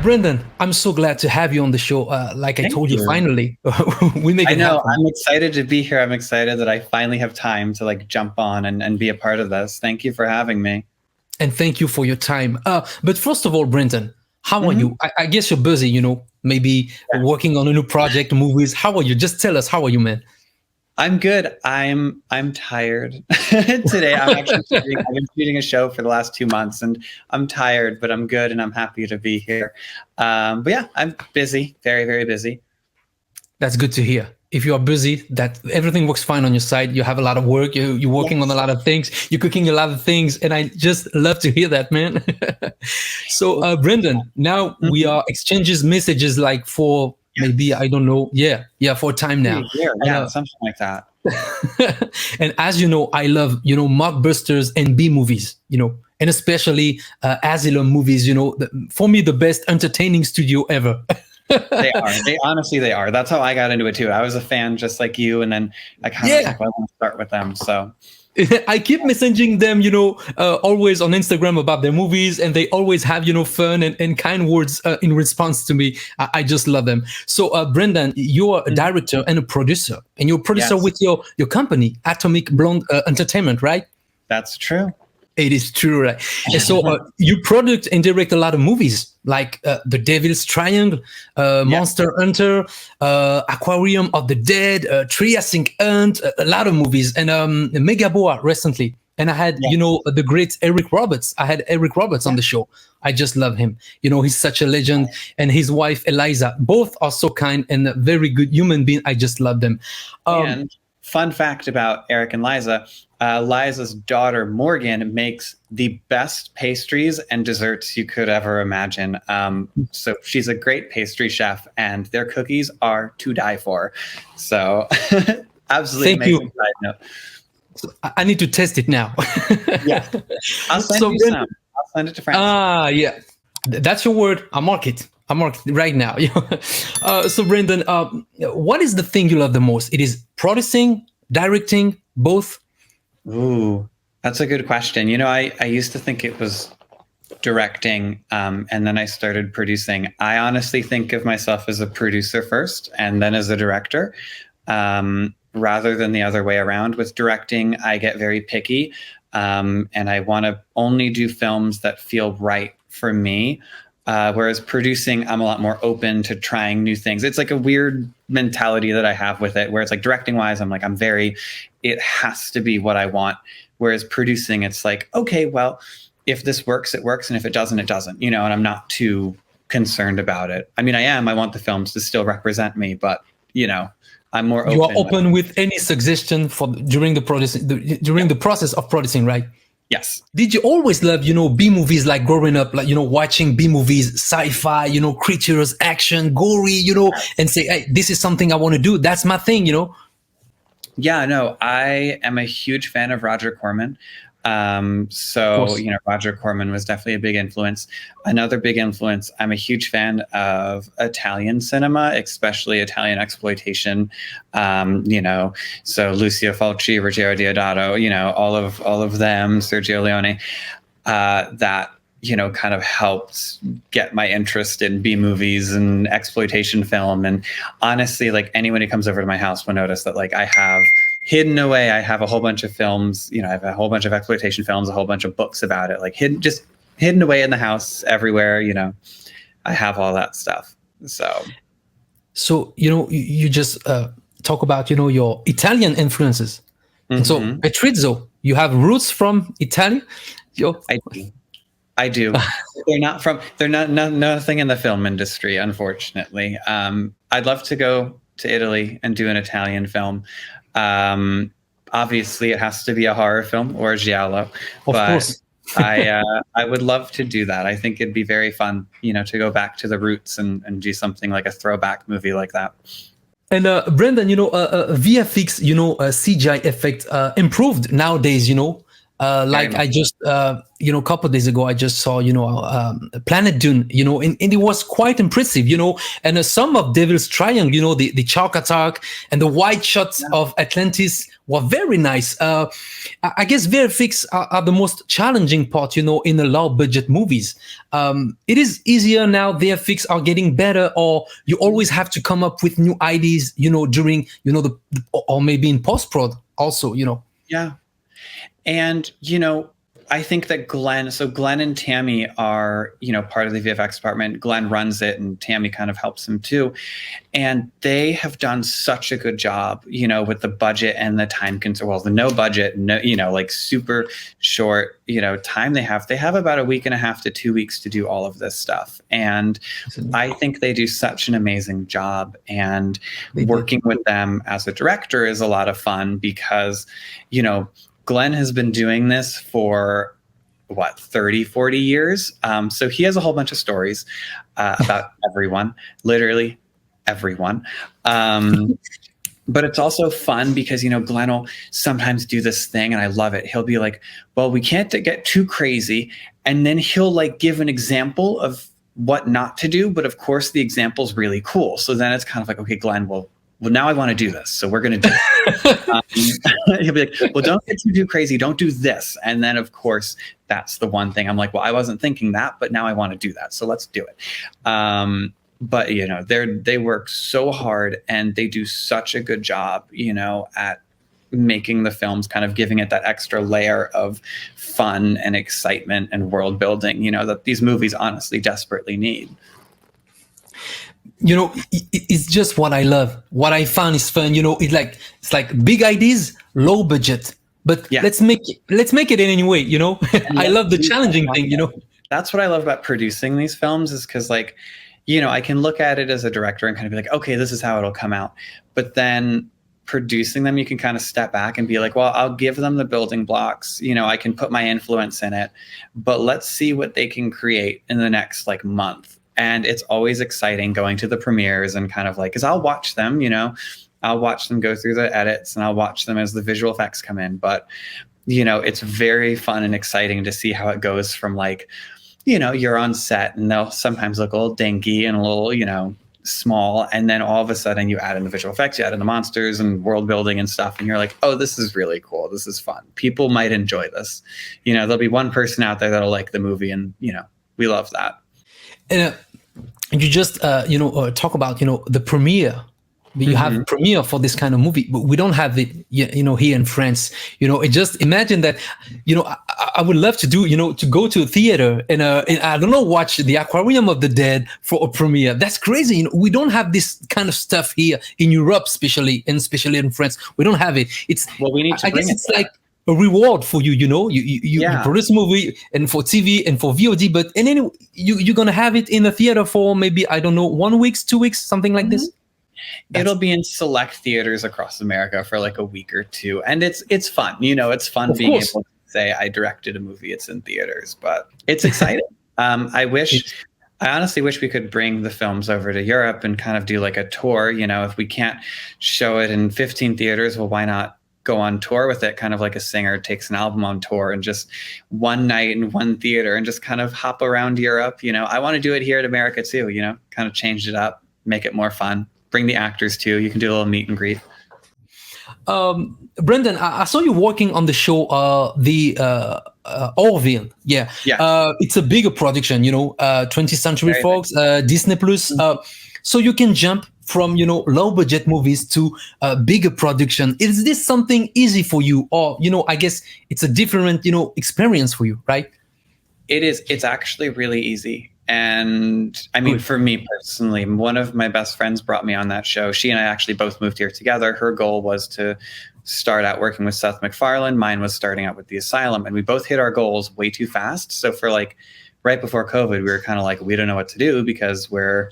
Brendan, I'm so glad to have you on the show. Like I Thank told you, you. finally, we make I it know. happen. I'm excited to be here. I'm excited that I finally have time to like jump on and be a part of this. Thank you for having me. And thank you for your time. But first of all, Brendan, how are Mhm. you? I guess you're busy, maybe Yeah. working on a new project, movies. How are you? Just tell us, how are you, man? I'm good. I'm tired. Today I've been shooting a show for the last 2 months and I'm tired, but I'm good and I'm happy to be here. But yeah, I'm busy, very, very busy. That's good to hear. If you are busy, that everything works fine on your side. You have a lot of work. You're working on a lot of things. You're cooking a lot of things, and I just love to hear that, man. So, Brendan, now we Mhm. are exchanging messages like for maybe I don't know, yeah, for a time now. Yeah, something like that. And as you know, I love mockbusters and B movies, and especially Asylum movies. For me, the best entertaining studio ever. They are. They are. That's how I got into it too. I was a fan just like you, and then I kind of was like, well, I want to start with them. So I keep messaging them, always on Instagram about their movies, and they always have, fun and kind words in response to me. I just love them. So, Brendan, you're a director and a producer, and you're a producer Yes. with your company, Atomic Blonde Entertainment, right? That's true. It is true, right? And so you product and direct a lot of movies like The Devil's Triangle, Monster Hunter, Aquarium of the Dead, Trias Inc. Hunt, a lot of movies, and Megaboa recently. And I had, the great Eric Roberts. I had Eric Roberts on the show. I just love him. He's such a legend. And his wife, Eliza, both are so kind and a very good human being. I just love them. And fun fact about Eric and Liza, Liza's daughter, Morgan, makes the best pastries and desserts you could ever imagine. So she's a great pastry chef, and their cookies are to die for. So absolutely amazing side note. I need to test it now. Yeah. I'll send you some. I'll send it to friends. Yeah. That's your word. I'll mark it right now. So Brendan, what is the thing you love the most? It is producing, directing, both? Ooh, that's a good question. I used to think it was directing, and then I started producing. I honestly think of myself as a producer first and then as a director, rather than the other way around. With directing, I get very picky, and I want to only do films that feel right for me. Whereas producing, I'm a lot more open to trying new things. It's like a weird mentality that I have with it, where it's like directing wise, I'm like, it has to be what I want. Whereas producing, it's like, okay, well, if this works, it works. And if it doesn't, it doesn't, and I'm not too concerned about it. I mean, I want the films to still represent me, but I'm more open. You are open with any suggestion during the process of producing, right? Yes. Did you always love, B movies, like growing up, like, watching B movies, sci-fi, creatures, action, gory, and say, hey, this is something I want to do. That's my thing, Yeah, no, I am a huge fan of Roger Corman. Roger Corman was definitely a big influence. Another big influence, I'm a huge fan of Italian cinema, especially Italian exploitation. So Lucio Fulci, Ruggero Deodato, all of them, Sergio Leone, that kind of helped get my interest in B movies and exploitation film. And honestly, like, anyone who comes over to my house will notice that, like, I have hidden away, I have a whole bunch of films, I have a whole bunch of exploitation films, a whole bunch of books about it, like hidden away in the house everywhere. I have all that stuff. So you just talk about, your Italian influences. And so Petrizzo, you have roots from Italy? I do. They're not nothing in the film industry, unfortunately. I'd love to go to Italy and do an Italian film. Obviously it has to be a horror film or a giallo, of course. I would love to do that. I think it'd be very fun, to go back to the roots and do something like a throwback movie like that. And Brendan, VFX, CGI effect improved nowadays, Like I just, a couple of days ago, I just saw, Planet Dune, and it was quite impressive, and some of Devil's Triangle, the chalk attack and the wide shots of Atlantis were very nice. I guess VFX are the most challenging part, in the low budget movies. It is easier now. VFX are getting better, or you always have to come up with new ideas, during, or maybe in post-prod also, Yeah. And, I think that Glenn and Tammy are, part of the VFX department. Glenn runs it and Tammy kind of helps him too. And they have done such a good job, with the budget and the time the no budget, like super short, time they have. They have about a week and a half to 2 weeks to do all of this stuff. And I think they do such an amazing job. And working with them as a director is a lot of fun because, Glenn has been doing this for 30, 40 years. So he has a whole bunch of stories about everyone, literally everyone. But it's also fun because, Glenn will sometimes do this thing and I love it. He'll be like, well, we can't get too crazy. And then he'll give an example of what not to do. But of course the example's really cool. So then it's kind of like, okay, Glenn, well, now I want to do this. So we're going to do it. He'll be like, well, don't get too crazy. Don't do this. And then, of course, that's the one thing I'm like, well, I wasn't thinking that, but now I want to do that. So let's do it. But, they work so hard and they do such a good job, at making the films, kind of giving it that extra layer of fun and excitement and world building, that these movies honestly desperately need. It's just what I love. What I found is fun. It's like big ideas, low budget, but let's make it in any way. I love the challenging thing. That's what I love about producing these films is because, I can look at it as a director and kind of be like, okay, this is how it'll come out. But then producing them, you can kind of step back and be like, well, I'll give them the building blocks. I can put my influence in it, but let's see what they can create in the next month. And it's always exciting going to the premieres and kind of because I'll watch them, I'll watch them go through the edits and I'll watch them as the visual effects come in. But, it's very fun and exciting to see how it goes from you're on set and they'll sometimes look a little dinky and a little, small. And then all of a sudden you add in the visual effects, you add in the monsters and world building and stuff. And you're like, oh, this is really cool. This is fun. People might enjoy this. There'll be one person out there that'll like the movie and, we love that. And you just talk about the premiere. You have a premiere for this kind of movie, but we don't have it here in France. It just imagine that I would love to do to go to a theater and I don't know, watch the Aquarium of the Dead for a premiere. That's crazy. We don't have this kind of stuff here in Europe, especially in France. We don't have it. We need to. I guess it's like a reward for you, you produce a movie and for TV and for VOD, but and then you're gonna have it in the theater for maybe, I don't know, 1 week, 2 weeks, something like this. It'll be in select theaters across America for a week or two, and it's fun. It's fun being able to say I directed a movie. It's in theaters, but it's exciting. I honestly wish we could bring the films over to Europe and kind of do a tour. If we can't show it in 15 theaters, well, why not go on tour with it, kind of like a singer takes an album on tour and just one night in one theater and just kind of hop around Europe. I want to do it here in America too, kind of change it up, make it more fun, bring the actors too. You can do a little meet and greet. Brendan, I saw you working on the show, Orville. Yeah. It's a bigger production, 20th Century Fox, Disney Plus. So you can jump from, low budget movies to bigger production. Is this something easy for you? Or, I guess it's a different, experience for you, right? It is. It's actually really easy. And I mean, for me personally, one of my best friends brought me on that show. She and I actually both moved here together. Her goal was to start out working with Seth MacFarlane. Mine was starting out with the Asylum. And we both hit our goals way too fast. So for right before COVID, we were kind of we don't know what to do because we're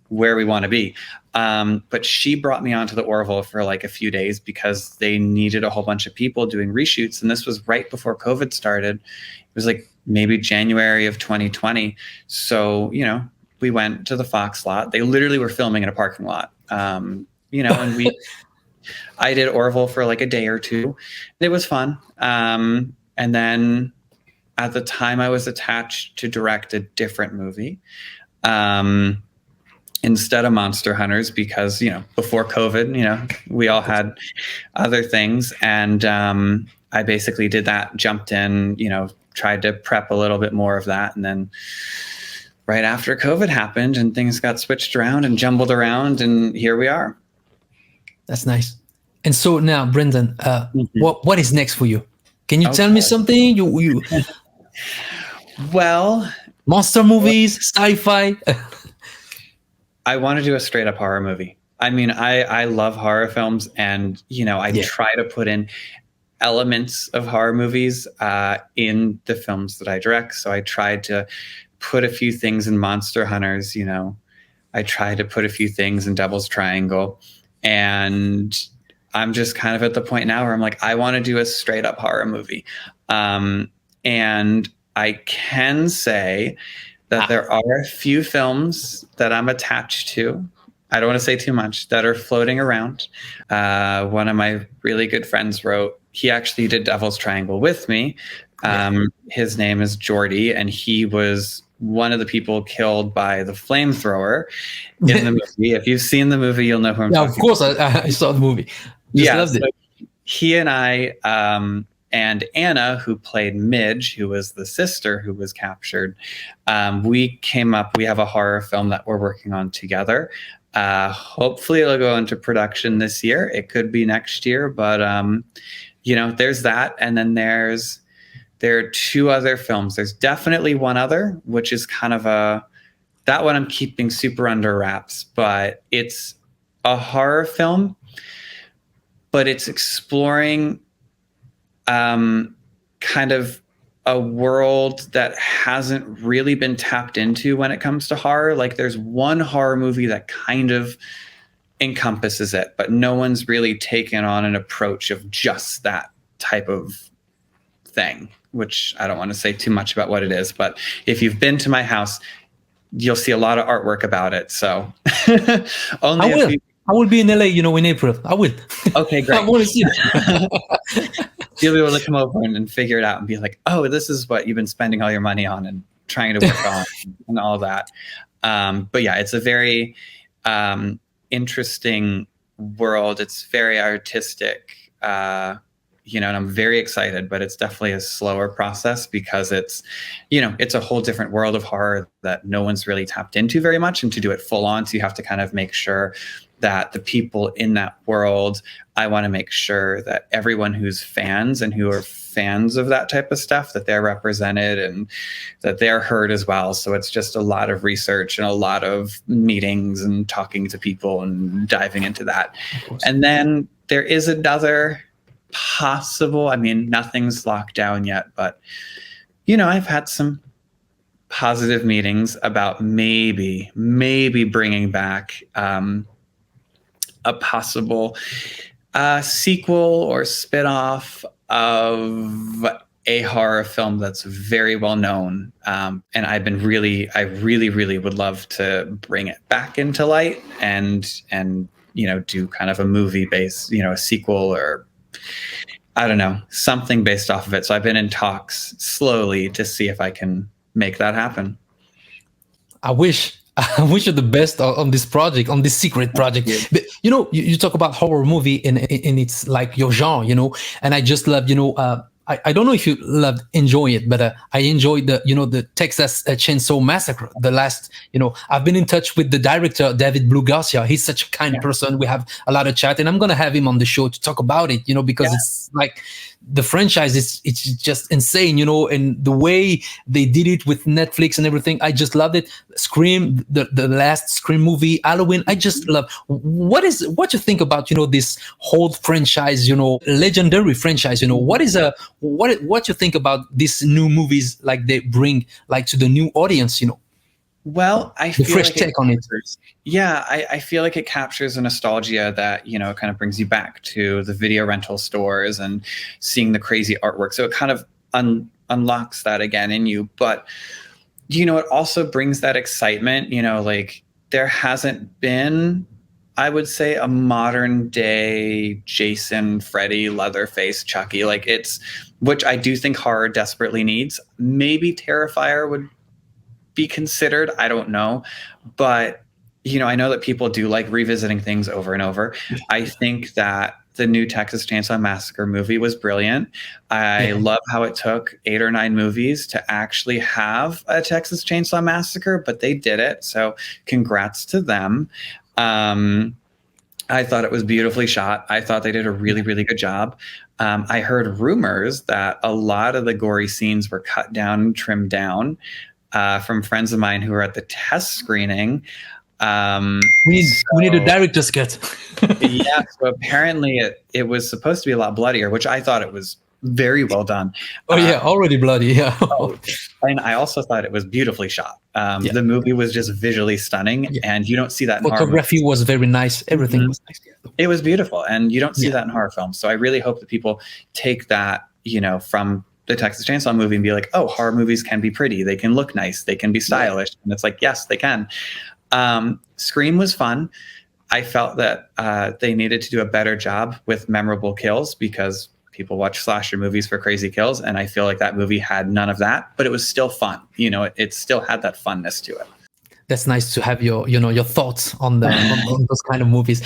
where we want to be. But she brought me onto the Orville for a few days because they needed a whole bunch of people doing reshoots. And this was right before COVID started. It was maybe January of 2020. So, we went to the Fox lot. They literally were filming in a parking lot. And I did Orville for a day or two. It was fun. And And then at the time I was attached to direct a different movie. Instead of Monster Hunters, because, before COVID, we all had other things. And I basically did that, jumped in, tried to prep a little bit more of that. And then right after COVID happened and things got switched around and jumbled around, and here we are. That's nice. And so now, Brendan, what is next for you? Can you tell me something? You Well, monster movies, sci-fi. I want to do a straight up horror movie. I mean, I love horror films, and I try to put in elements of horror movies in the films that I direct. So I tried to put a few things in Monster Hunters. I tried to put a few things in Devil's Triangle, and I'm just kind of at the point now where I'm like, I want to do a straight up horror movie. And I can say that there are a few films that I'm attached to. I don't want to say too much, that are floating around. One of my really good friends wrote, he actually did Devil's Triangle with me. His name is Jordy, and he was one of the people killed by the flamethrower in the movie. If you've seen the movie, you'll know who I'm talking about. Of course, I saw the movie. Loved it. He and I, and Anna, who played Midge, who was the sister who was captured, we came up. We have a horror film that we're working on together. Hopefully, it'll go into production this year. It could be next year, but there's that, and then there are two other films. There's definitely one other, which is kind of that one I'm keeping super under wraps, but it's a horror film, but it's exploring kind of a world that hasn't really been tapped into when it comes to horror. Like, there's one horror movie that kind of encompasses it, but no one's really taken on an approach of just that type of thing, which I don't want to say too much about what it is, but if you've been to my house, you'll see a lot of artwork about it. So I will be in LA, in April. I will. Okay, great. I want to see it. You'll be able to come over and figure it out and be like, oh, this is what you've been spending all your money on and trying to work on and all that. But yeah, it's a very interesting world. It's very artistic, and I'm very excited, but it's definitely a slower process because it's a whole different world of horror that no one's really tapped into very much. And to do it full on, so you have to kind of make sure that the people in that world, I want to make sure that everyone who's fans and who are fans of that type of stuff, that they're represented and that they're heard as well. So it's just a lot of research and a lot of meetings and talking to people and diving into that. And then there is another possible, I mean, nothing's locked down yet, but I've had some positive meetings about maybe bringing back a possible sequel or spin-off of a horror film that's very well known. And I really would love to bring it back into light and do kind of a movie based, a sequel, or I don't know, something based off of it. So I've been in talks slowly to see if I can make that happen. I wish you the best on this project, on this secret project. Yeah. But you talk about horror movie and it's like your genre, and I just love, I don't know if you enjoy it, but I enjoyed the Texas Chainsaw Massacre. The last, I've been in touch with the director, David Blue Garcia. He's such a kind person. We have a lot of chat, and I'm going to have him on the show to talk about it, because it's like the franchise it's just insane, and the way they did it with Netflix and everything. I just loved it. Scream, the last Scream movie, Halloween. I just love. What you think about, this whole franchise, legendary franchise, what you think about these new movies, like they bring like to the new audience, Well, I feel fresh like take on it. Yeah, I feel like it captures a nostalgia that, kind of brings you back to the video rental stores and seeing the crazy artwork. So it kind of unlocks that again in you. But, it also brings that excitement, like there hasn't been I would say a modern day Jason, Freddy, Leatherface, Chucky. Like which I do think horror desperately needs. Maybe Terrifier would be considered. I don't know. But, I know that people do like revisiting things over and over. I think that the new Texas Chainsaw Massacre movie was brilliant. I love how it took 8 or 9 movies to actually have a Texas Chainsaw Massacre, but they did it. So congrats to them. I thought it was beautifully shot. I thought they did a really, really good job. I heard rumors that a lot of the gory scenes were cut down and trimmed down from friends of mine who were at the test screening. We need a director's cut. Yeah, so apparently it was supposed to be a lot bloodier, which I thought it was very well done. Oh yeah, already bloody. Yeah. And I also thought it was beautifully shot. The movie was just visually stunning, and you don't see that in horror movies. Photography was very nice. Everything was nice. It was beautiful, and you don't see that in horror films. So I really hope that people take that, from the Texas Chainsaw movie and be like, oh, horror movies can be pretty. They can look nice. They can be stylish. And it's like, yes, they can. Scream was fun. I felt that they needed to do a better job with memorable kills because people watch slasher movies for crazy kills. And I feel like that movie had none of that, but it was still fun. It still had that funness to it. That's nice to have your thoughts on those kind of movies.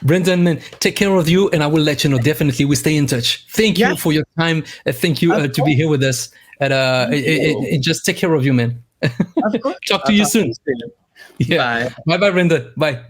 Brendan, man, take care of you, and I will let you know. Definitely, we stay in touch. Thank you for your time. Thank you to be here with us. And just take care of you, man. Talk to you soon. Yeah. Bye, Brendan. Bye.